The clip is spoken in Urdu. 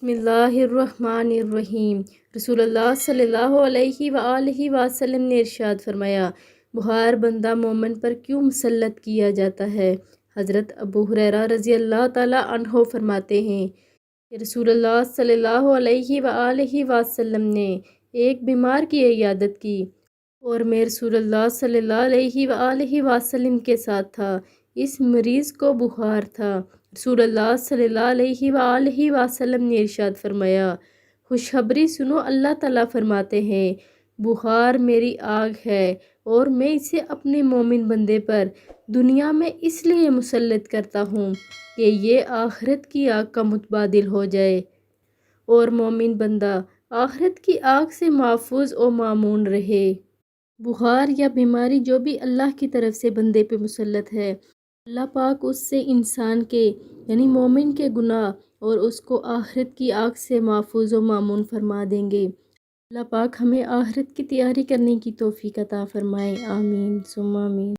بسم اللہ الرحمن الرحیم۔ رسول اللہ صلی اللہ علیہ وآلہ وسلم نے ارشاد فرمایا، بخار بندہ مومن پر کیوں مسلط کیا جاتا ہے؟ حضرت ابو ہریرہ رضی اللہ تعالیٰ عنہ فرماتے ہیں کہ رسول اللہ صلی اللہ علیہ وآلہ وسلم نے ایک بیمار کی عیادت کی اور میں رسول اللہ صلی اللہ علیہ وآلہ وسلم کے ساتھ تھا۔ اس مریض کو بخار تھا۔ رسول اللہ صلی اللہ علیہ وآلہ وسلم نے ارشاد فرمایا، خوشخبری سنو، اللہ تعالیٰ فرماتے ہیں، بخار میری آگ ہے اور میں اسے اپنے مومن بندے پر دنیا میں اس لیے مسلط کرتا ہوں کہ یہ آخرت کی آگ کا متبادل ہو جائے اور مومن بندہ آخرت کی آگ سے محفوظ و مامون رہے۔ بخار یا بیماری جو بھی اللہ کی طرف سے بندے پہ مسلط ہے، اللہ پاک اس سے انسان کے یعنی مومن کے گناہ اور اس کو آخرت کی آگ سے محفوظ و مامون فرما دیں گے۔ اللہ پاک ہمیں آخرت کی تیاری کرنے کی توفیق عطا فرمائے، آمین ثم آمین۔